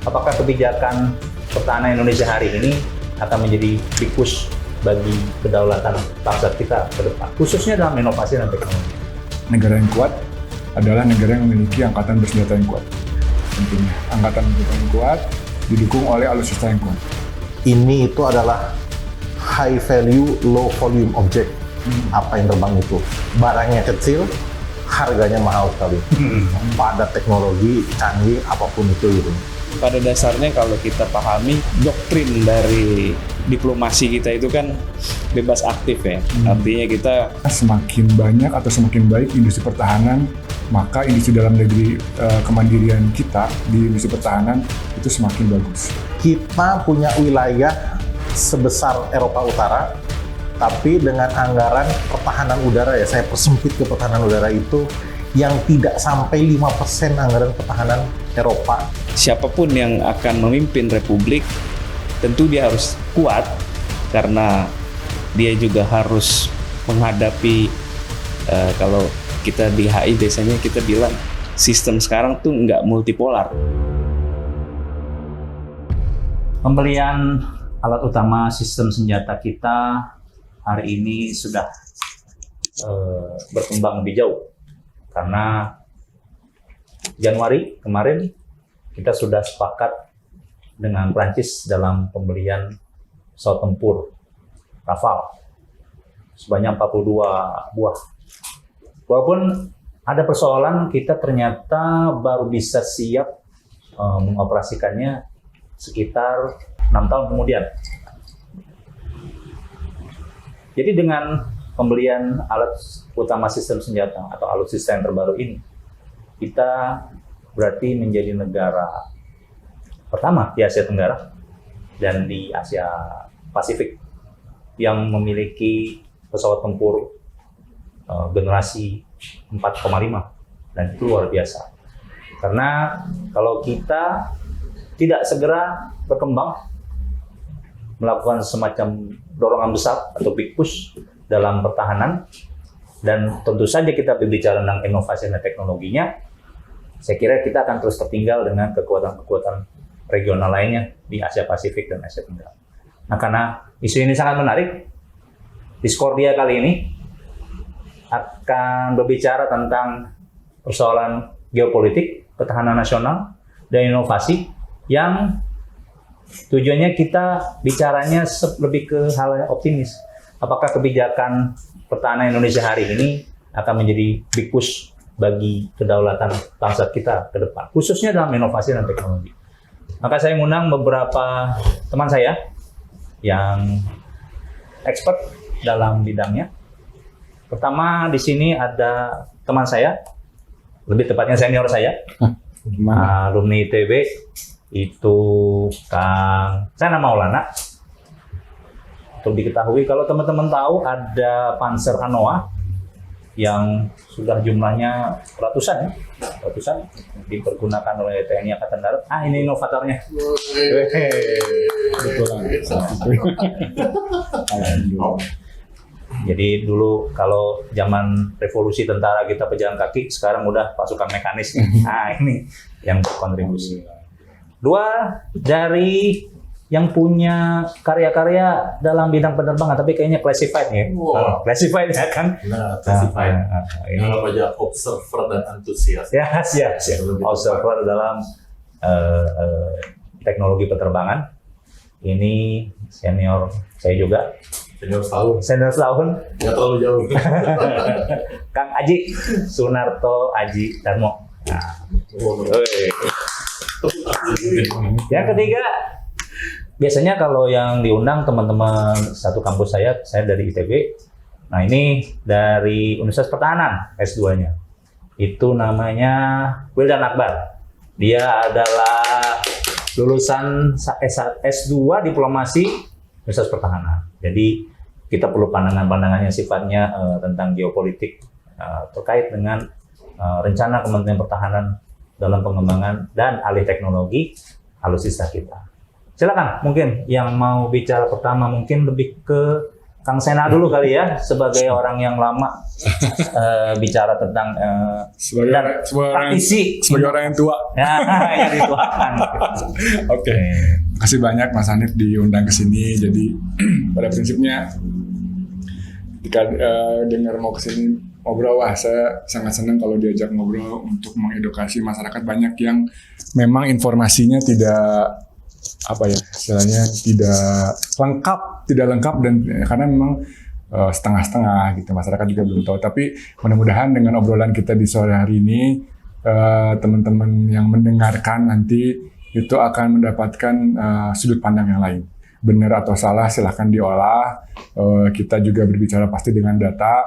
apakah kebijakan pertahanan Indonesia hari ini akan menjadi big push bagi kedaulatan bangsa kita ke depan, khususnya dalam inovasi dan teknologi. Negara yang kuat adalah negara yang memiliki angkatan bersenjata yang kuat. Tentunya, angkatan bersenjata yang kuat didukung oleh alutsista yang kuat. Ini itu adalah high value, low volume object. Apa yang terbang itu? Barangnya kecil, harganya mahal sekali. Pada teknologi canggih apapun itu gitu. Pada dasarnya kalau kita pahami doktrin dari diplomasi kita itu kan bebas aktif ya. Artinya kita Semakin banyak atau semakin baik industri pertahanan, maka industri dalam negeri, kemandirian kita di industri pertahanan itu semakin bagus. Kita punya wilayah sebesar Eropa Utara, tapi dengan anggaran pertahanan udara ya, saya persempit ke pertahanan udara itu yang tidak sampai 5% anggaran pertahanan Eropa. siapapun yang akan memimpin republik tentu dia harus kuat karena dia juga harus menghadapi kalau kita di HI biasanya kita bilang sistem sekarang tuh nggak multipolar. Pembelian alat utama sistem senjata kita hari ini sudah berkembang lebih jauh karena Januari kemarin kita sudah sepakat dengan Prancis dalam pembelian pesawat tempur Rafale sebanyak 42 buah. Walaupun ada persoalan, kita ternyata baru bisa siap mengoperasikannya sekitar 6 tahun kemudian. Jadi dengan pembelian alat utama sistem senjata atau alutsista yang terbaru ini, kita berarti menjadi negara pertama di Asia Tenggara dan di Asia Pasifik yang memiliki pesawat tempur generasi 4,5, dan itu luar biasa. Karena kalau kita tidak segera berkembang melakukan semacam dorongan besar atau big push dalam pertahanan, dan tentu saja kita berbicara tentang inovasi dan teknologinya, saya kira kita akan terus tertinggal dengan kekuatan-kekuatan regional lainnya di Asia Pasifik dan Asia Tenggara. Nah, karena isu ini sangat menarik, Discordia kali ini akan berbicara tentang persoalan geopolitik, pertahanan nasional, dan inovasi yang tujuannya kita bicaranya lebih ke hal yang optimis. Apakah kebijakan pertahanan Indonesia hari ini akan menjadi big push bagi kedaulatan bangsa kita ke depan, khususnya dalam inovasi dan teknologi. Maka saya mengundang beberapa teman saya yang expert dalam bidangnya. Pertama di sini ada teman saya, lebih tepatnya senior saya, alumni ITB, itu Kang Sana Maulana. Untuk diketahui, kalau teman-teman tahu ada Panzer Anoa yang sudah jumlahnya ratusan dipergunakan oleh TNI Angkatan Darat. Ini inovatornya. Jadi dulu kalau zaman revolusi tentara kita pejalan kaki, sekarang udah pasukan mekanis. Ini yang berkontribusi. Dua dari yang punya karya-karya dalam bidang penerbangan, tapi kayaknya classified ya. Classified ya kan? Nah, classified. Ini apa aja, observer dan antusias. Ya. Observer dalam teknologi penerbangan. Ini senior saya juga. Senior setahun. Nggak terlalu jauh. Kang Aji, Sunarto Aji Darmo. Yang ketiga, biasanya kalau yang diundang teman-teman satu kampus saya dari ITB. Nah, ini dari Universitas Pertahanan S2-nya. Itu namanya Wildan Akbar. Dia adalah lulusan S2 Diplomasi Universitas Pertahanan. Jadi kita perlu pandangan-pandangannya sifatnya tentang geopolitik terkait dengan rencana Kementerian Pertahanan dalam pengembangan dan alih teknologi alutsista kita. Silakan, mungkin yang mau bicara pertama mungkin lebih ke Kang Sena dulu kali ya, sebagai orang yang lama bicara tentang dan praktisi. Sebagai orang yang tua. Ya, yang dituakan. Oke. Makasih banyak Mas Hanif diundang ke sini. Jadi pada prinsipnya ketika dengar mau ke sini ngobrol, wah saya sangat senang kalau diajak ngobrol untuk mengedukasi masyarakat. Banyak yang memang informasinya tidak istilahnya tidak lengkap dan karena memang setengah-setengah gitu, masyarakat juga belum tahu. Tapi mudah-mudahan dengan obrolan kita di sore hari ini teman-teman yang mendengarkan nanti itu akan mendapatkan sudut pandang yang lain. Benar atau salah silahkan diolah. Kita juga berbicara pasti dengan data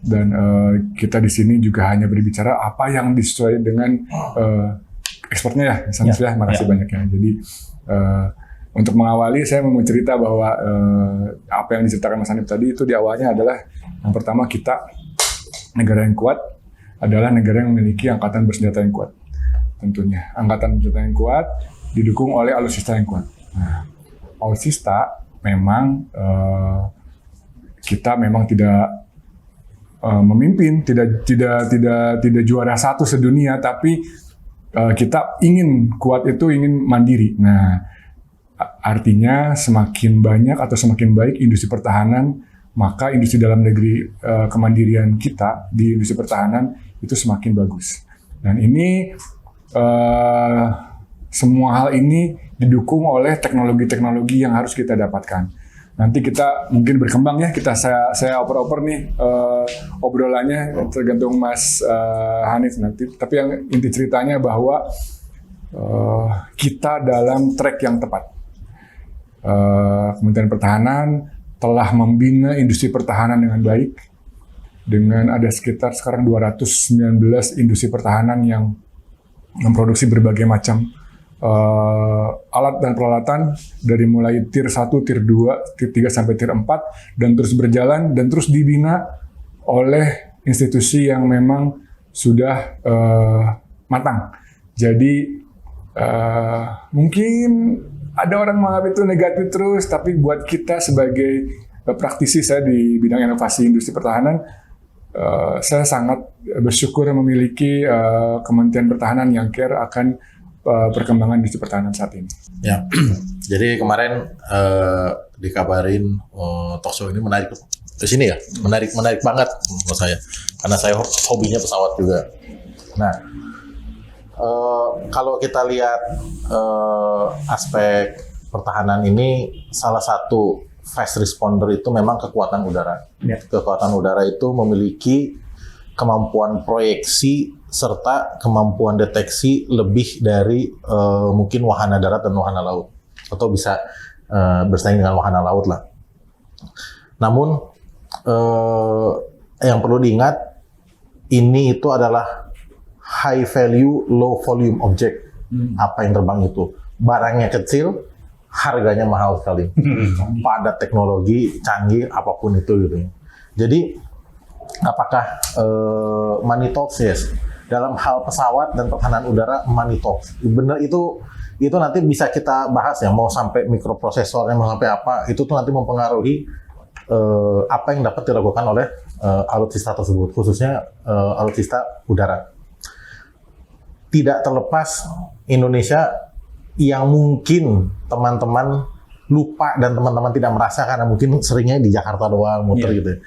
dan kita di sini juga hanya berbicara apa yang sesuai dengan ekspornya ya, misalnya ya. Makasih banyak ya. Jadi untuk mengawali saya mau cerita bahwa apa yang diceritakan Mas Hanif tadi itu di awalnya adalah yang pertama, kita negara yang kuat adalah negara yang memiliki angkatan bersenjata yang kuat. Tentunya angkatan bersenjata yang kuat didukung oleh alutsista yang kuat. Nah, alutsista memang kita memang tidak memimpin, tidak juara satu sedunia, tapi kita ingin kuat itu ingin mandiri. Nah, artinya semakin banyak atau semakin baik industri pertahanan, maka industri dalam negeri kemandirian kita di industri pertahanan itu semakin bagus. Dan ini semua hal ini didukung oleh teknologi-teknologi yang harus kita dapatkan. Nanti kita mungkin berkembang ya, saya oper-oper nih obrolannya, tergantung Mas Hanif nanti. Tapi yang inti ceritanya bahwa kita dalam track yang tepat. Kementerian Pertahanan telah membina industri pertahanan dengan baik, dengan ada sekitar sekarang 219 industri pertahanan yang memproduksi berbagai macam alat dan peralatan dari mulai tier 1, tier 2, tier 3 sampai tier 4 dan terus berjalan dan terus dibina oleh institusi yang memang sudah matang. Jadi mungkin ada orang menganggap itu negatif terus, tapi buat kita sebagai praktisi, saya di bidang inovasi industri pertahanan, saya sangat bersyukur memiliki Kementerian Pertahanan yang care akan perkembangan industri pertahanan saat ini. Ya, jadi kemarin dikabarin talk show ini menarik di sini ya, menarik banget menurut saya, karena saya hobinya pesawat juga. Nah, kalau kita lihat aspek pertahanan ini, salah satu fast responder itu memang kekuatan udara. Ya. Kekuatan udara itu memiliki kemampuan proyeksi serta kemampuan deteksi lebih dari mungkin wahana darat dan wahana laut, atau bisa bersaing dengan wahana laut lah. Namun yang perlu diingat, ini itu adalah high value, low volume object. Apa yang terbang itu barangnya kecil, harganya mahal sekali. Pada teknologi canggih apapun itu gitu. Jadi apakah money talks? Yes. Dalam hal pesawat dan pertahanan udara, money talks. Benar, itu nanti bisa kita bahas ya, mau sampai mikroprosesornya, mau sampai apa, itu tuh nanti mempengaruhi apa yang dapat dilakukan oleh alutsista tersebut, khususnya alutsista udara. Tidak terlepas Indonesia yang mungkin teman-teman lupa dan teman-teman tidak merasa karena mungkin seringnya di Jakarta doang muter gitu.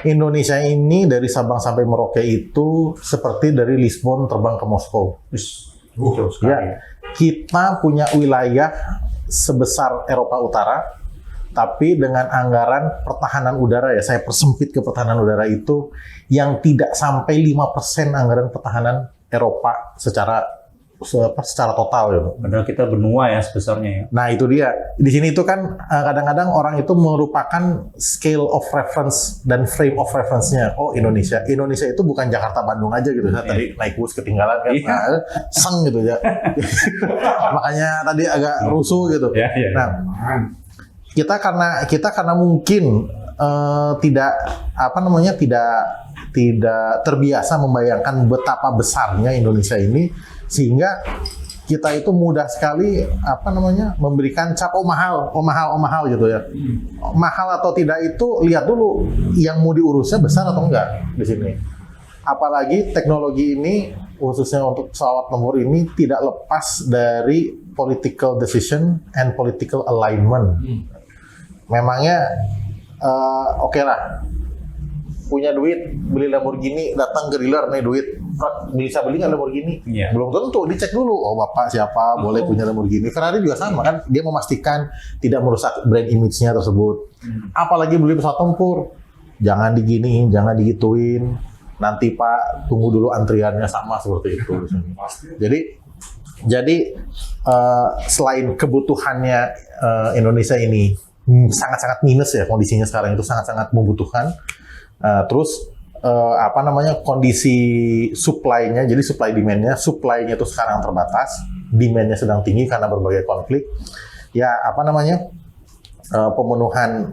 Indonesia ini dari Sabang sampai Merauke itu seperti dari Lisbon terbang ke Moskow. Ya, kita punya wilayah sebesar Eropa Utara, tapi dengan anggaran pertahanan udara ya, saya persempit ke pertahanan udara itu yang tidak sampai 5% anggaran pertahanan Eropa secara total gitu. Padahal kita benua ya sebesarnya ya. Nah itu dia. Di sini itu kan kadang-kadang orang itu merupakan scale of reference dan frame of reference-nya. Oh Indonesia itu bukan Jakarta Bandung aja gitu. Tadi naik bus ketinggalan kan, seng gitu ya. Makanya tadi agak rusuh gitu. Nah kita karena mungkin tidak terbiasa membayangkan betapa besarnya Indonesia ini, sehingga kita itu mudah sekali memberikan cap mahal gitu ya. Mahal atau tidak itu lihat dulu yang mau diurusnya besar atau enggak di sini. Apalagi teknologi ini khususnya untuk pesawat tempur ini tidak lepas dari political decision and political alignment. Memangnya oke lah, punya duit beli Lamborghini, datang ke dealer nih duit, bisa beli nggak Lamborghini? Iya. Belum tentu, dicek dulu. Oh bapak siapa, boleh punya Lamborghini. Ferrari juga sama kan, dia memastikan tidak merusak brand image-nya tersebut. Apalagi beli pesawat tempur, jangan diginiin, jangan digituin. Nanti Pak tunggu dulu antriannya, sama seperti itu. Jadi selain kebutuhannya Indonesia ini sangat-sangat minus ya, kondisinya sekarang itu sangat-sangat membutuhkan. Terus kondisi supply-nya, jadi supply demand-nya, supply-nya itu sekarang terbatas, demand-nya sedang tinggi karena berbagai konflik. Ya pemenuhan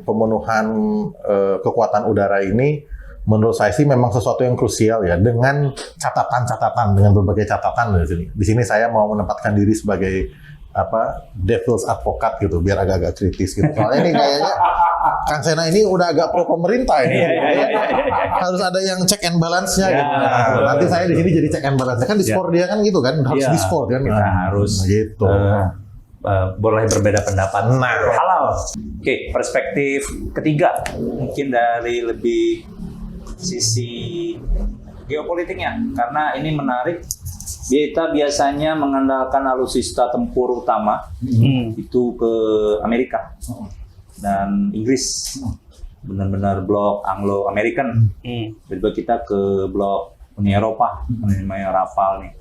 kekuatan udara ini menurut saya sih memang sesuatu yang krusial ya, dengan catatan-catatan, dengan berbagai catatan di sini. Di sini saya mau menempatkan diri sebagai devil's advocate gitu, biar agak-agak kritis gitu. Soalnya ini kayaknya Kang Sena ini udah agak pro pemerintah ini. Harus ada yang check and balance-nya gitu. Nah, nanti saya di sini jadi check and balance. Kan di skor dia kan gitu kan, harus di skor kan. Kita harus gitu. Boleh berbeda pendapat. Halal. Oke, perspektif ketiga mungkin dari lebih sisi geopolitiknya, karena ini menarik. Kita biasanya mengandalkan alutsista tempur utama itu ke Amerika dan Inggris, benar-benar blok Anglo-American. Tiba-tiba kita ke blok Uni Eropa, namanya Rafale nih.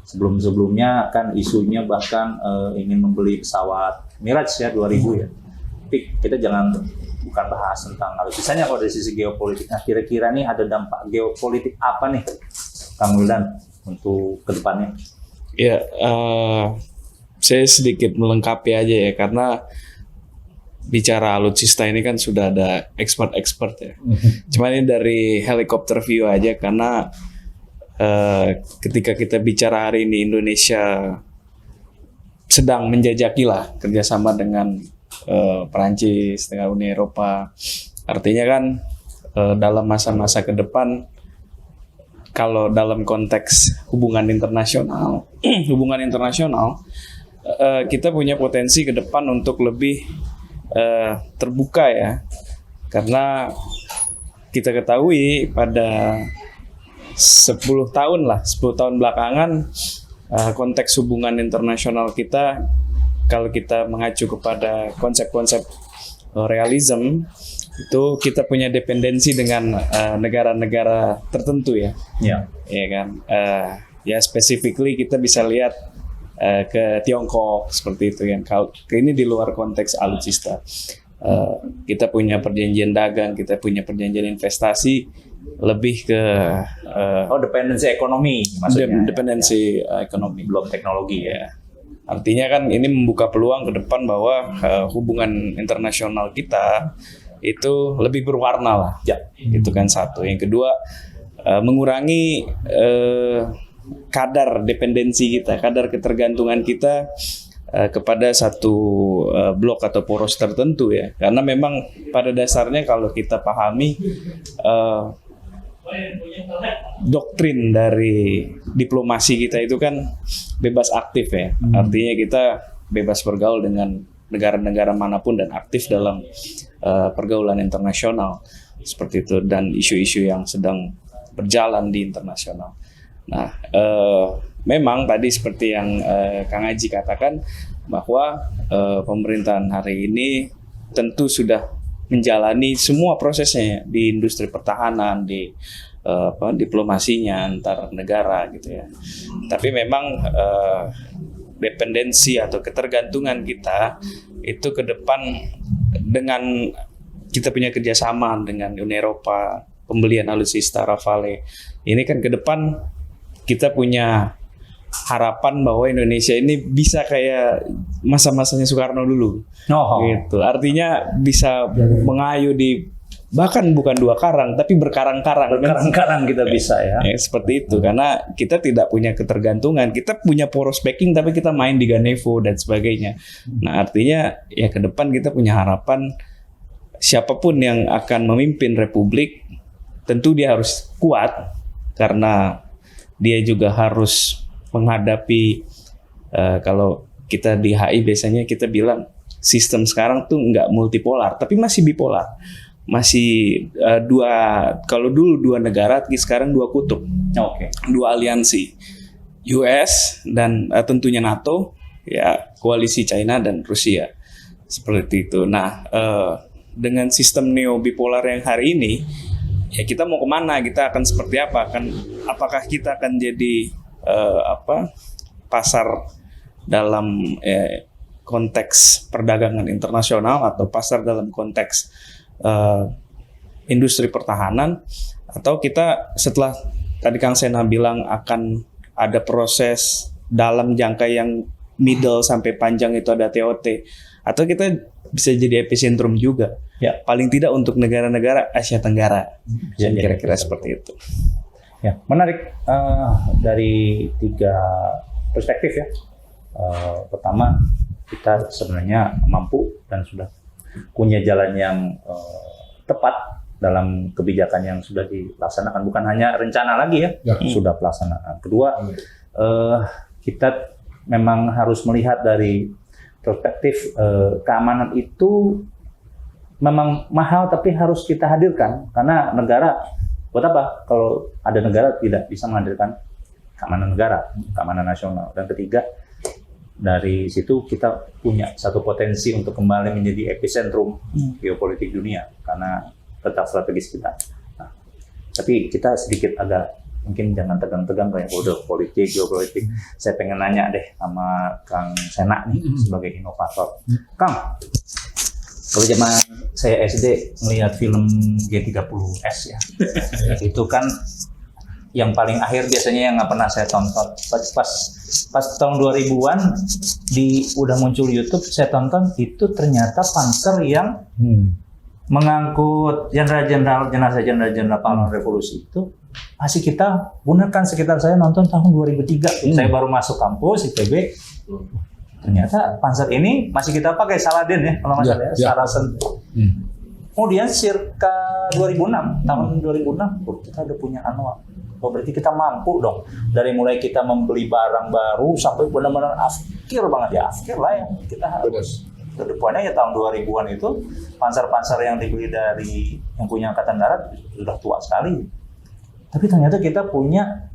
Sebelum-sebelumnya kan isunya bahkan ingin membeli pesawat Mirage ya 2000 ya. Tapi kita bukan bahas tentang alutsistanya kalau dari sisi geopolitik. Nah, kira-kira nih ada dampak geopolitik apa nih, Kang Wildan, untuk kedepannya? Ya, saya sedikit melengkapi aja ya, karena bicara alutsista ini kan sudah ada expert ya. Cuma ini dari helikopter view aja, karena ketika kita bicara hari ini Indonesia sedang menjajaki lah kerjasama dengan Perancis, dengan Uni Eropa. Artinya kan dalam masa-masa ke depan, kalau dalam konteks hubungan internasional, kita punya potensi ke depan untuk lebih terbuka ya, karena kita ketahui pada 10 tahun belakangan konteks hubungan internasional kita, kalau kita mengacu kepada konsep-konsep realism, itu kita punya dependensi dengan negara-negara tertentu ya. Ya kan. Ya specifically kita bisa lihat ke Tiongkok seperti itu kan. Kalau ini di luar konteks alutsista. Kita punya perjanjian dagang, kita punya perjanjian investasi, lebih ke dependensi ekonomi maksudnya. Dependensi ekonomi, belum teknologi ya. Artinya kan ini membuka peluang ke depan bahwa hubungan internasional kita itu lebih berwarna lah. Ya. Itu kan satu. Yang kedua, mengurangi kadar dependensi kita, kadar ketergantungan kita kepada satu blok atau poros tertentu ya. Karena memang pada dasarnya kalau kita pahami doktrin dari diplomasi kita itu kan bebas aktif ya. Artinya kita bebas bergaul dengan negara-negara manapun dan aktif dalam pergaulan internasional seperti itu, dan isu-isu yang sedang berjalan di internasional. Nah, memang tadi seperti yang Kang Aji katakan bahwa pemerintahan hari ini tentu sudah menjalani semua prosesnya di industri pertahanan, di diplomasinya antar negara gitu ya. Tapi memang dependensi atau ketergantungan kita itu ke depan dengan kita punya kerjasama dengan Uni Eropa, pembelian alutsista Rafale. Ini kan ke depan kita punya harapan bahwa Indonesia ini bisa kayak masa-masanya Soekarno dulu. Gitu. Artinya bisa mengayu di bahkan bukan 2 karang tapi berkarang-karang. Berkarang-karang kita bisa ya. Seperti itu, karena kita tidak punya ketergantungan. Kita punya poros backing tapi kita main di Ganevo dan sebagainya. Nah, artinya ya ke depan kita punya harapan siapapun yang akan memimpin Republik tentu dia harus kuat, karena dia juga harus menghadapi kalau kita di HI biasanya kita bilang sistem sekarang tuh nggak multipolar tapi masih bipolar. Masih kalau dulu 2 negara, sekarang 2 kutub, 2 aliansi, US dan tentunya NATO, ya koalisi China dan Rusia, seperti itu. Nah, dengan sistem neo bipolar yang hari ini, ya kita mau kemana? Kita akan seperti apa? Apakah kita akan jadi pasar dalam konteks perdagangan internasional atau pasar dalam konteks industri pertahanan, atau kita setelah tadi Kang Sena bilang akan ada proses dalam jangka yang middle sampai panjang itu ada TOT, atau kita bisa jadi epicentrum juga ya, paling tidak untuk negara-negara Asia Tenggara ya, kira-kira seperti itu ya. Menarik dari 3 perspektif ya. Pertama, kita sebenarnya mampu dan sudah punya jalan yang tepat dalam kebijakan yang sudah dilaksanakan, bukan hanya rencana lagi ya, sudah pelaksanaan. Kedua, kita memang harus melihat dari perspektif keamanan itu memang mahal tapi harus kita hadirkan, karena negara, buat apa kalau ada negara tidak bisa menghadirkan keamanan negara, keamanan nasional. Dan ketiga, dari situ kita punya satu potensi untuk kembali menjadi epicentrum geopolitik dunia karena letak strategis kita. Nah, tapi kita sedikit agak mungkin jangan tegang-tegang kayak udah politik, geopolitik. Saya pengen nanya deh sama Kang Sena nih sebagai inovator. Kang, kalau zaman saya SD melihat film G30S ya, itu kan yang paling akhir biasanya yang nggak pernah saya tonton. Pas tahun 2000-an udah muncul YouTube, saya tonton itu ternyata Panzer yang mengangkut jenazah-jenazah pahlawan revolusi itu masih kita gunakan. Sekitar saya nonton tahun 2003, saya baru masuk kampus IPB. Ternyata Panzer ini masih kita pakai, Saladin ya kalau nggak salah ya, Saracen. Kemudian circa 2006, tahun 2006 kita udah punya Anwar. Oh, berarti kita mampu dong. Dari mulai kita membeli barang baru sampai benar-benar afkir banget ya, afkir lah ya. Kita harus ke depannya ya tahun 2000-an itu panser-panser yang dibeli dari yang punya Angkatan Darat sudah tua sekali. Tapi ternyata kita punya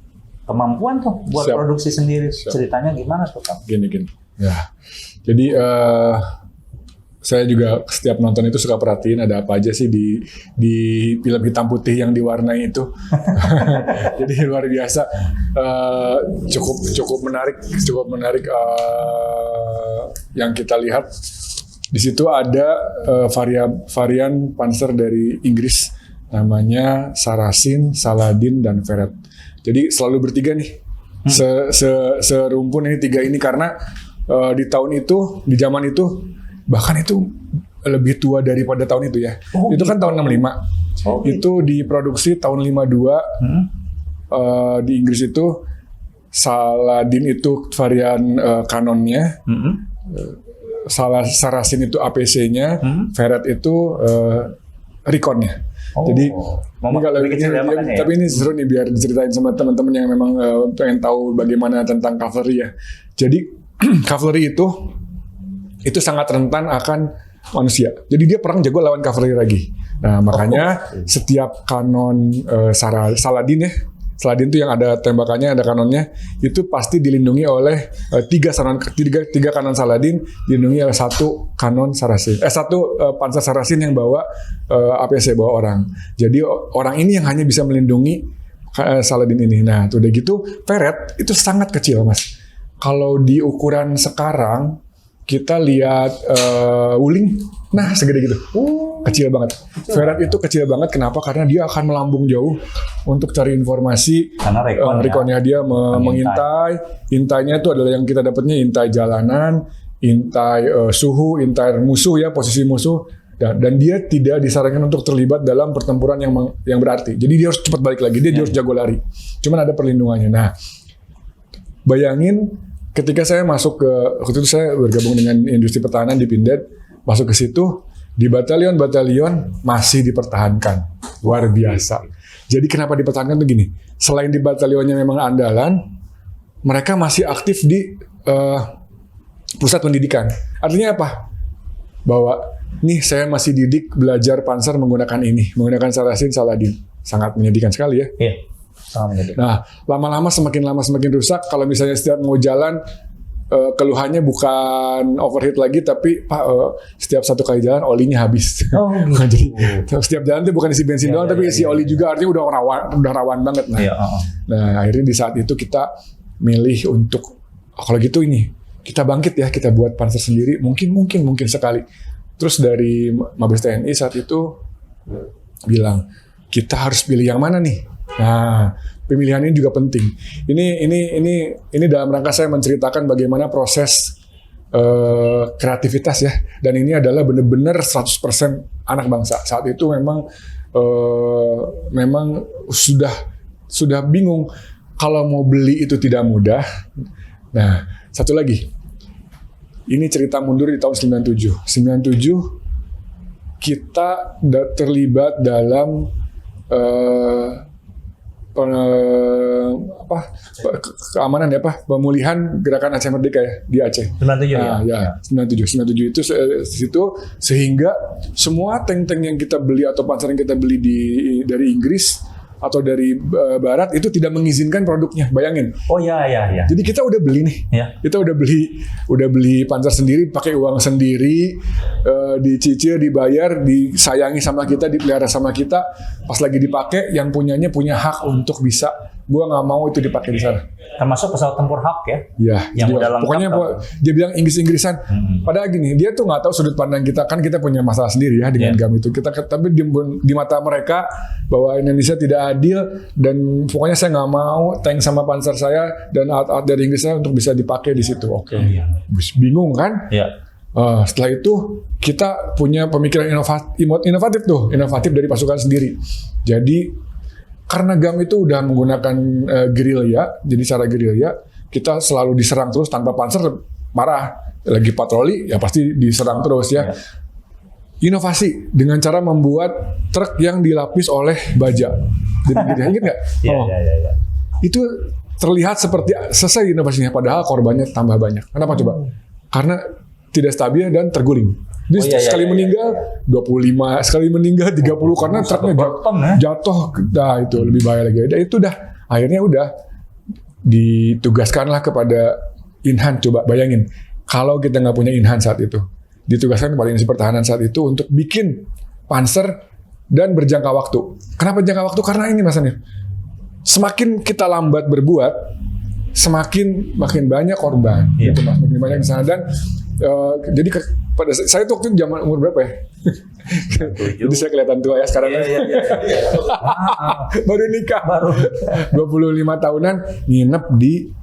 kemampuan tuh buat produksi sendiri. Ceritanya gimana tuh, Kang? Gini. Ya. Jadi saya juga setiap nonton itu suka perhatiin ada apa aja sih di film hitam putih yang diwarnai itu. Jadi luar biasa, cukup menarik yang kita lihat. Di situ ada varian Panzer dari Inggris namanya Saracen, Saladin, dan Ferret. Jadi selalu bertiga nih. Serumpun ini 3 ini karena di tahun itu, di zaman itu, bahkan itu lebih tua daripada tahun itu ya. Itu kan tahun 65. Itu diproduksi tahun 52. Di Inggris itu Saladin itu varian kanonnya. Saracen itu APC-nya, Ferret itu Recon-nya. Jadi tapi ini seru nih biar diceritain sama teman-teman yang memang pengen tahu bagaimana tentang cavalry ya. Jadi cavalry itu sangat rentan akan manusia. Jadi dia perang jago lawan cavalry lagi. Nah, makanya setiap kanon Saladin ya, Saladin itu yang ada tembakannya, ada kanonnya, itu pasti dilindungi oleh 3 kanon Saladin, dilindungi oleh 1 kanon Saracen. 1 Panzer Saracen yang bawa APC, bawa orang. Jadi orang ini yang hanya bisa melindungi Saladin ini. Nah, udah gitu Ferret itu sangat kecil, Mas. Kalau di ukuran sekarang kita lihat Wuling, nah segede gitu, kecil banget. Ferret itu kecil banget, kenapa? Karena dia akan melambung jauh untuk cari informasi. Karena rekonnya dia mengintai. Intainya itu adalah yang kita dapatnya intai jalanan, intai suhu, intai musuh ya, posisi musuh. Dan dia tidak disarankan untuk terlibat dalam pertempuran yang berarti. Jadi dia harus cepat balik lagi, dia harus jago lari. Cuman ada perlindungannya. Nah, bayangin ketika saya masuk ke, waktu itu saya bergabung dengan industri pertahanan di Pindad, masuk ke situ, di batalion-batalion masih dipertahankan. Luar biasa. Jadi kenapa dipertahankan tuh gini, selain di batalionnya memang andalan, mereka masih aktif di pusat pendidikan. Artinya apa? Bahwa nih saya masih didik belajar panser menggunakan menggunakan Sarasin Saladin. Sangat menyedihkan sekali ya. Iya. Sangat menyedihkan. Nah, lama semakin rusak. Kalau misalnya setiap mau jalan, keluhannya bukan overheat lagi, tapi Pak, setiap satu kali jalan olinya habis. Oh, gitu. Nah, jadi setiap jalan tuh bukan isi bensin doang, tapi isi oli juga. Artinya udah rawan banget. Nah, nah, akhirnya di saat itu kita milih untuk kalau gitu ini kita bangkit ya, kita buat panser sendiri. Mungkin sekali. Terus dari Mabes TNI saat itu bilang kita harus pilih yang mana nih. Nah, pemilihan ini juga penting. Ini dalam rangka saya menceritakan bagaimana proses kreativitas ya. Dan ini adalah benar-benar 100% anak bangsa. Saat itu memang sudah bingung kalau mau beli itu tidak mudah. Nah, satu lagi. Ini cerita mundur di tahun 97. 97 kita terlibat dalam keamanan ya pemulihan gerakan Aceh Merdeka ya di Aceh. 97 97 itu situ sehingga semua tank-tank yang kita beli atau panser yang kita beli dari Inggris atau dari Barat itu tidak mengizinkan produknya. Bayangin. Oh ya. Jadi kita udah beli nih. Ya. Kita udah beli panser sendiri, pakai uang sendiri, dicicil, dibayar, disayangi sama kita, dipelihara sama kita. Pas lagi dipakai, yang punyanya punya hak untuk bisa. Gua nggak mau itu dipakai di sana. Termasuk pesawat tempur Hawk ya? Ya. Yang udah lengkap. Pokoknya dia bilang Inggris-Inggrisan. Padahal gini, dia tuh nggak tahu sudut pandang kita. Kan kita punya masalah sendiri ya dengan GAM itu. Tapi di mata mereka bahwa Indonesia tidak adil dan pokoknya saya nggak mau tank sama panser saya dan alat-alat dari Inggris saya untuk bisa dipakai di situ. Oke. Bingung kan? Iya. Setelah itu kita punya pemikiran inovatif dari pasukan sendiri. Jadi karena GAM itu udah menggunakan gerilya, jadi cara gerilya kita selalu diserang terus tanpa panser marah. Lagi patroli ya pasti diserang terus ya. Inovasi dengan cara membuat truk yang dilapis oleh baja. Jadi ingat nggak? Iya. Itu terlihat seperti selesai inovasinya, padahal korbannya tambah banyak. Kenapa coba? Karena tidak stabil dan terguling. Jadi sekali meninggal 25, sekali meninggal 30 karena truknya jatuh. Nah, itu lebih bahaya lagi. Dan itu akhirnya udah ditugaskanlah kepada Inhan. Coba bayangin, kalau kita nggak punya Inhan saat itu, ditugaskan kepada Industri Pertahanan saat itu untuk bikin panser dan berjangka waktu. Kenapa jangka waktu? Karena ini Mas Hanif, semakin kita lambat berbuat, makin banyak korban. Gitu, Mas. Makin banyak di sana. Dan jadi pada saya tuh waktu itu zaman umur berapa ya? Jadi saya kelihatan tua ya sekarang. Iya. Baru nikah. 25 tahunan nginep di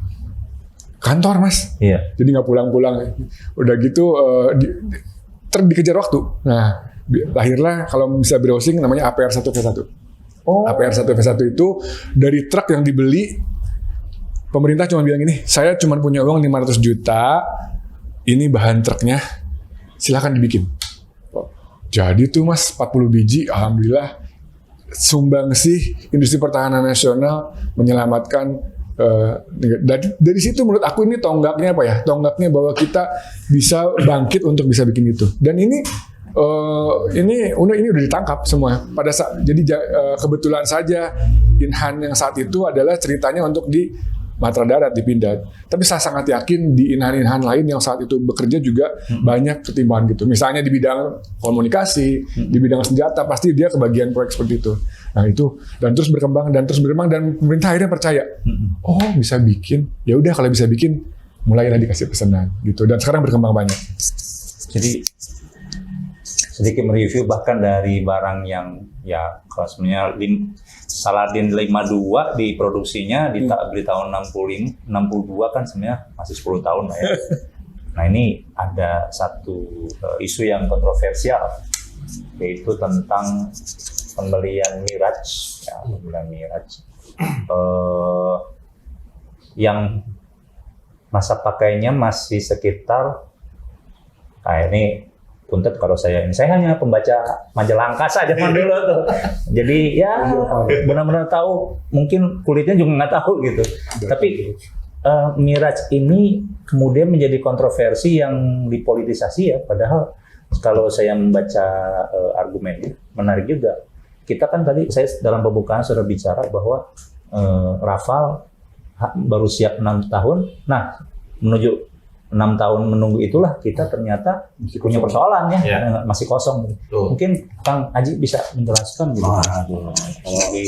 kantor Mas. Iya. Jadi nggak pulang-pulang. Udah gitu dikejar waktu. Nah, lahirlah kalau bisa browsing namanya APR 1V1. APR 1V1 itu dari truk yang dibeli, pemerintah cuma bilang ini, saya cuma punya uang 500 juta, ini bahan truknya, silakan dibikin. Jadi tuh Mas 40 biji, alhamdulillah sumbangsih Industri Pertahanan Nasional menyelamatkan. Dari situ menurut aku ini tonggaknya apa ya? Tonggaknya bahwa kita bisa bangkit untuk bisa bikin itu. Dan ini udah ditangkap semua pada saat. Jadi kebetulan saja Inhan yang saat itu adalah ceritanya untuk di Matra Darat di Pindad. Tapi saya sangat yakin di Inhan lain yang saat itu bekerja juga banyak ketimpangan gitu. Misalnya di bidang komunikasi, di bidang senjata, pasti dia kebagian proyek seperti itu. Nah itu, dan terus berkembang dan pemerintah akhirnya percaya. Oh bisa bikin, ya udah kalau bisa bikin, mulailah dikasih pesanan gitu. Dan sekarang berkembang banyak. Jadi sedikit mereview bahkan dari barang yang ya kelasnya Saladin 52 diproduksinya di tahun 62 kan sebenarnya masih 10 tahun lah ya. Nah ini ada satu isu yang kontroversial yaitu tentang pembelian Miraj, yang masa pakainya masih sekitar, ini punten kalau saya hanya pembaca majalah angkasa zaman dulu tuh. Jadi ya benar-benar tahu, mungkin kulitnya juga nggak tahu gitu. Tapi Miraj ini kemudian menjadi kontroversi yang dipolitisasi ya, padahal kalau saya membaca argumennya menarik juga. Kita kan tadi saya dalam pembukaan sudah bicara bahwa Rafale baru siap 6 tahun. Nah, menuju 6 tahun menunggu itulah kita ternyata punya persoalan ya, masih kosong. Mungkin Kang Aji bisa menjelaskan gitu.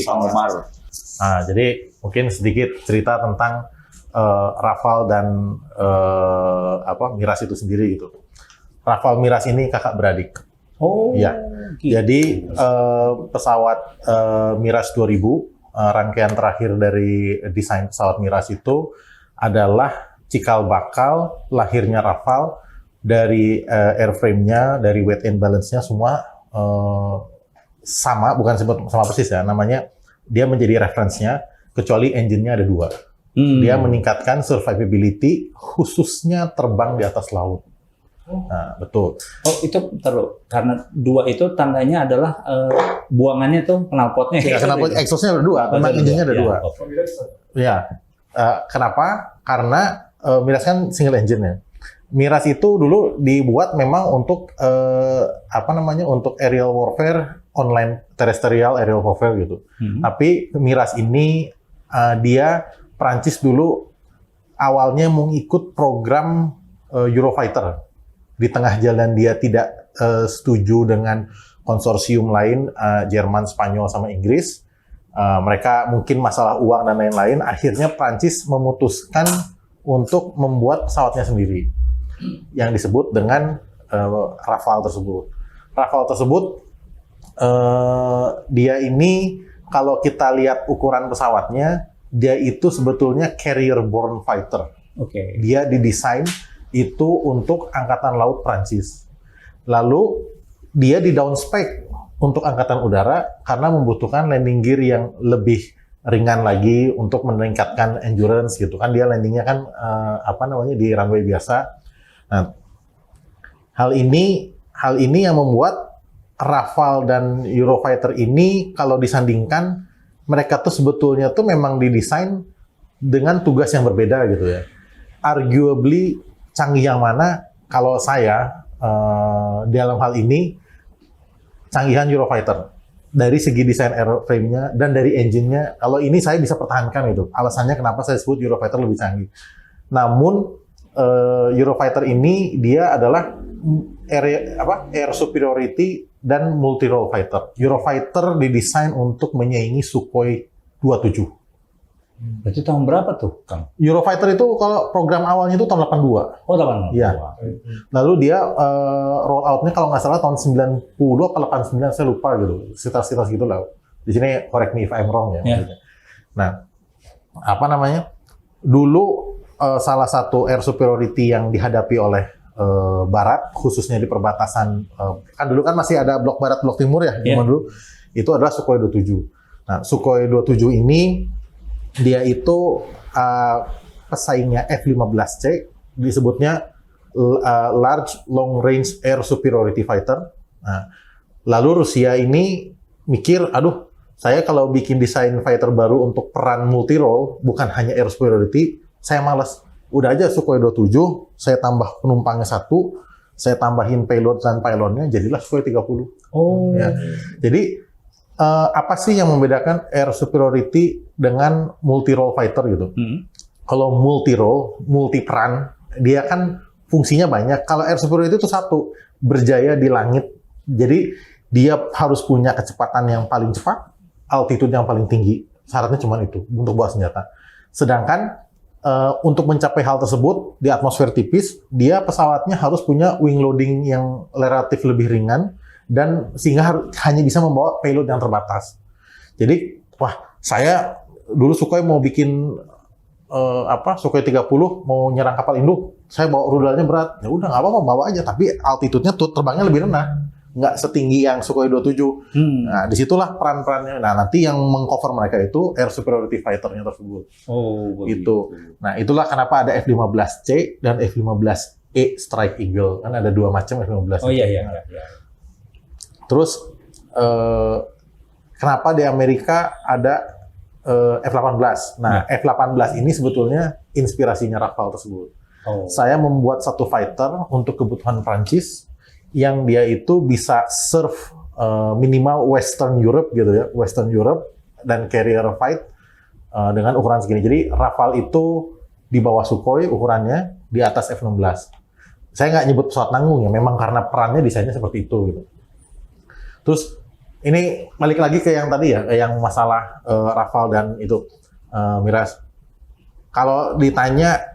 Kang Umar. Nah, jadi mungkin sedikit cerita tentang Rafale dan Miraj itu sendiri gitu. Rafale Miraj ini kakak beradik. Oh, ya. Gitu. Jadi pesawat Miraj 2000 rangkaian terakhir dari desain pesawat Miraj itu adalah cikal bakal lahirnya Rafale dari airframe-nya, dari weight and balance-nya semua sama, bukan sama persis ya, namanya dia menjadi reference-nya, kecuali engine-nya ada 2. Dia meningkatkan survivability khususnya terbang di atas laut. Nah, betul. Oh, itu karena 2 itu tandanya adalah buangannya tuh knalpotnya. Ya, knalpot exhaust-nya ada 2, memang engine-nya ada 2. Ya, kenapa? Karena Miraj kan single engine ya. Miraj itu dulu dibuat memang untuk untuk aerial warfare, online terrestrial aerial warfare gitu. Tapi Miraj ini dia Prancis dulu awalnya mengikut program Eurofighter. Di tengah jalan dia tidak setuju dengan konsorsium lain, Jerman, Spanyol, sama Inggris. Mereka mungkin masalah uang dan lain-lain. Akhirnya Prancis memutuskan untuk membuat pesawatnya sendiri, yang disebut dengan Rafale tersebut. Rafale tersebut, dia ini kalau kita lihat ukuran pesawatnya, dia itu sebetulnya carrier-borne fighter. Dia didesain itu untuk Angkatan Laut Prancis. Lalu dia di downspec untuk Angkatan Udara karena membutuhkan landing gear yang lebih ringan lagi untuk meningkatkan endurance gitu kan. Dia landingnya kan di runway biasa. Nah, hal ini yang membuat Rafale dan Eurofighter ini kalau disandingkan, mereka tuh sebetulnya tuh memang didesain dengan tugas yang berbeda gitu ya. Arguably canggih yang mana? Kalau saya dalam hal ini canggihan Eurofighter dari segi desain airframe-nya dan dari engine-nya. Kalau ini saya bisa pertahankan itu. Alasannya kenapa saya sebut Eurofighter lebih canggih. Namun Eurofighter ini dia adalah air superiority dan multi-role fighter. Eurofighter didesain untuk menyaingi Sukhoi 27. Berarti tahun berapa tuh, Kang? Eurofighter itu kalau program awalnya itu tahun 82. Oh, 82. Iya. Lalu dia roll out-nya kalau nggak salah tahun 90 atau 89, saya lupa gitu. Sekitar segitu lah. Di sini correct me if I'm wrong ya. Yeah. Nah, dulu salah satu air superiority yang dihadapi oleh Barat, khususnya di perbatasan, kan dulu kan masih ada blok Barat, blok Timur ya, zaman dulu, itu adalah Sukhoi 27. Nah, Sukhoi 27 ini dia itu pesaingnya F-15C, disebutnya Large Long Range Air Superiority Fighter. Nah, lalu Rusia ini mikir, aduh, saya kalau bikin desain fighter baru untuk peran multi-role, bukan hanya air superiority, saya malas. Udah aja Sukhoi 27, saya tambah penumpangnya 1, saya tambahin payload dan pylonnya, jadilah Sukhoi 30. Oh. Ya. Jadi, apa sih yang membedakan air superiority dengan multi-role fighter gitu? Kalau multi-role, multi-peran, dia kan fungsinya banyak. Kalau air superiority itu satu, berjaya di langit. Jadi, dia harus punya kecepatan yang paling cepat, altitude yang paling tinggi. Syaratnya cuma itu, untuk bawa senjata. Sedangkan, untuk mencapai hal tersebut, di atmosfer tipis, dia pesawatnya harus punya wing loading yang relatif lebih ringan, dan sehingga hanya bisa membawa payload yang terbatas. Jadi, wah, saya dulu Sukhoi mau bikin Sukhoi 30 mau nyerang kapal induk, saya bawa rudalnya berat. Ya udah nggak apa-apa, bawa aja, tapi altitude-nya tuh terbangnya lebih rendah. nggak setinggi yang Sukhoi 27. Nah, disitulah peran-perannya. Nah, nanti yang mengcover mereka itu air superiority fighter-nya tersebut. Oh, Itu. Nah, itulah kenapa ada F-15C dan F-15E Strike Eagle. Kan ada dua macam F-15. Oh iya. Terus kenapa di Amerika ada F-18? Nah, F-18 ini sebetulnya inspirasinya Rafale tersebut. Oh. Saya membuat satu fighter untuk kebutuhan Prancis yang dia itu bisa serve minimal Western Europe gitu ya, Western Europe dan carrier fight dengan ukuran segini. Jadi Rafale itu di bawah Sukhoi ukurannya, di atas F-16. Saya nggak nyebut pesawat nanggung ya, memang karena perannya desainnya seperti itu gitu. Terus ini balik lagi ke yang tadi ya, yang masalah Rafale dan itu Mirage. Kalau ditanya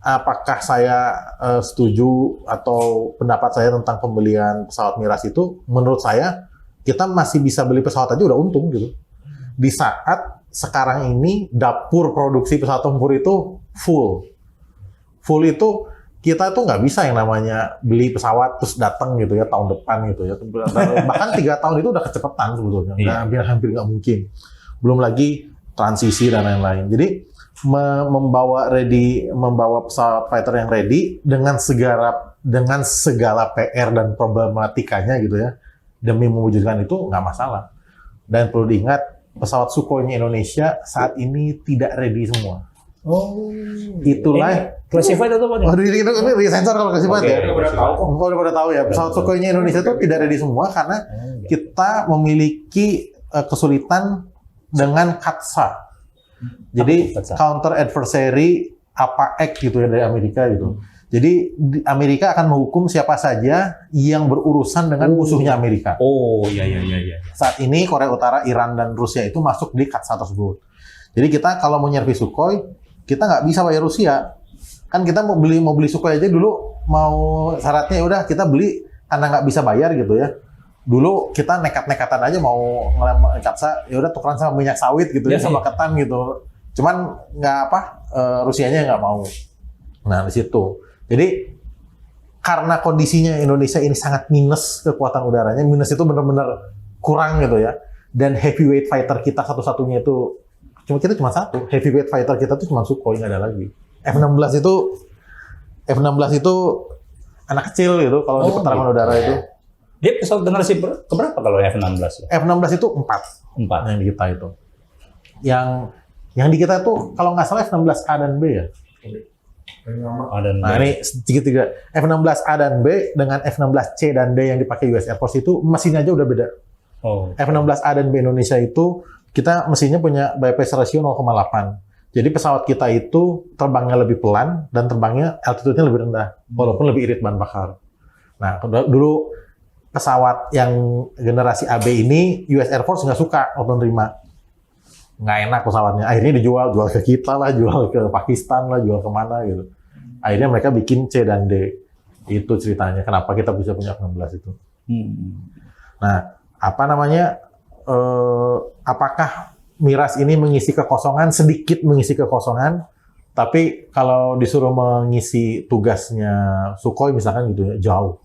apakah saya setuju atau pendapat saya tentang pembelian pesawat Mirage itu, menurut saya kita masih bisa beli pesawat aja udah untung gitu. Di saat sekarang ini dapur produksi pesawat tempur itu full itu kita tuh nggak bisa yang namanya beli pesawat terus datang gitu ya tahun depan gitu ya. Bahkan 3 tahun itu udah kecepatan sebetulnya. Hampir nggak mungkin. Belum lagi transisi dan lain-lain. Jadi membawa pesawat fighter yang ready dengan segala PR dan problematikanya gitu ya, demi mewujudkan itu nggak masalah. Dan perlu diingat pesawat Sukhoi-nya Indonesia saat ini tidak ready semua. Oh, itulah classified atau apa? Ini sensor kalau classified ya. Udah pada tahu ya. Pesawat Sukhoi-nya Indonesia itu tidak ready semua karena kita memiliki kesulitan dengan CATSA. Jadi counter adversary APAC gitu ya dari Amerika gitu. Jadi Amerika akan menghukum siapa saja yang berurusan dengan musuhnya Amerika. Oh, iya. Saat ini Korea Utara, Iran dan Rusia itu masuk di CATSA tersebut. Jadi kita kalau mau nyervis Sukhoi, kita nggak bisa bayar Rusia. Kan kita mau beli Sukhoi aja dulu, mau syaratnya udah kita beli karena nggak bisa bayar gitu ya. Dulu kita nekat-nekatan aja mau ngelempar CATSA, ya udah tukeran sama minyak sawit gitu ya, sama ketan gitu. Cuman Rusianya nggak mau. Nah di situ. Jadi karena kondisinya Indonesia ini sangat minus kekuatan udaranya, minus itu benar-benar kurang gitu ya. Dan heavyweight fighter kita satu-satunya itu cuma satu. Heavyweight fighter kita tuh cuma Sukhoi, nggak ada lagi. F-16 itu anak kecil gitu kalau di peperangan udara itu. Dia pesawat generasi keberapa kalau F-16? F-16 itu 4 yang di kita itu. Yang di kita itu kalau nggak salah F-16A dan B ya. Nah ini sedikit juga. F-16A dan B dengan F-16C dan D yang dipakai US Air Force itu mesinnya aja udah beda. F-16A dan B Indonesia itu kita mesinnya punya bypass ratio 0,8. Jadi pesawat kita itu terbangnya lebih pelan dan terbangnya altitude-nya lebih rendah, walaupun lebih irit bahan bakar. Nah, dulu pesawat yang generasi AB ini US Air Force nggak suka waktu nerima. Nggak enak pesawatnya. Akhirnya jual ke kita lah, jual ke Pakistan lah, jual kemana gitu. Akhirnya mereka bikin C dan D. Itu ceritanya. Kenapa kita bisa punya F-16 itu. Nah, apakah Mirage ini mengisi kekosongan, sedikit mengisi kekosongan, tapi kalau disuruh mengisi tugasnya Sukhoi misalkan gitu ya, jauh.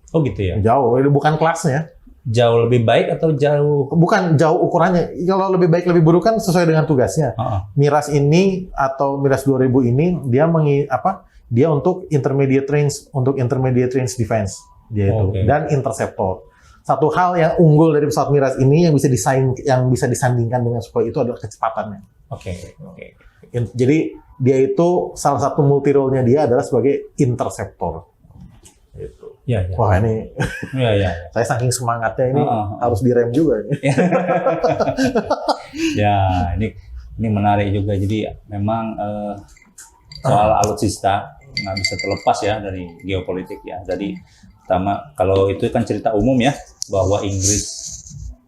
Oh gitu ya? Jauh, ini bukan kelasnya. Jauh lebih baik atau jauh? Bukan jauh ukurannya. Kalau lebih baik, lebih buruk kan sesuai dengan tugasnya. Mirage ini atau Mirage 2000 ini dia untuk intermediate range defense dia itu dan interceptor. Satu hal yang unggul dari pesawat Mirage ini yang bisa disandingkan dengan Sukhoi itu adalah kecepatannya. Oke. Jadi dia itu salah satu multi role-nya dia adalah sebagai interceptor. Gitu. Ya. Wah ini, saya saking semangatnya ini harus direm juga. Ya, ini menarik juga. Jadi memang soal alutsista nggak bisa terlepas ya dari geopolitik ya. Jadi pertama kalau itu kan cerita umum ya bahwa Inggris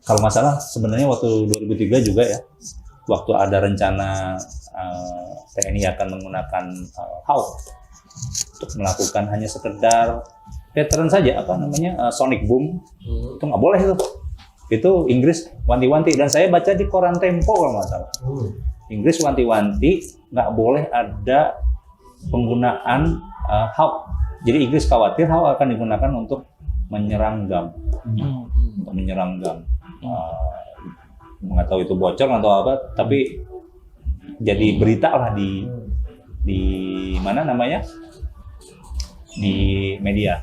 kalau nggak salah sebenarnya waktu 2003 juga ya waktu ada rencana TNI akan menggunakan Hawk untuk melakukan hanya sekedar veteran saja sonic boom itu nggak boleh itu Inggris wanti-wanti dan saya baca di koran Tempo kalau nggak salah Inggris wanti-wanti nggak boleh ada penggunaan Hawk. Jadi Inggris khawatir Hawk akan digunakan untuk menyerang GAM, untuk menyerang GAM. Nggak tahu itu bocor atau apa, tapi jadi berita lah di mana namanya, di media.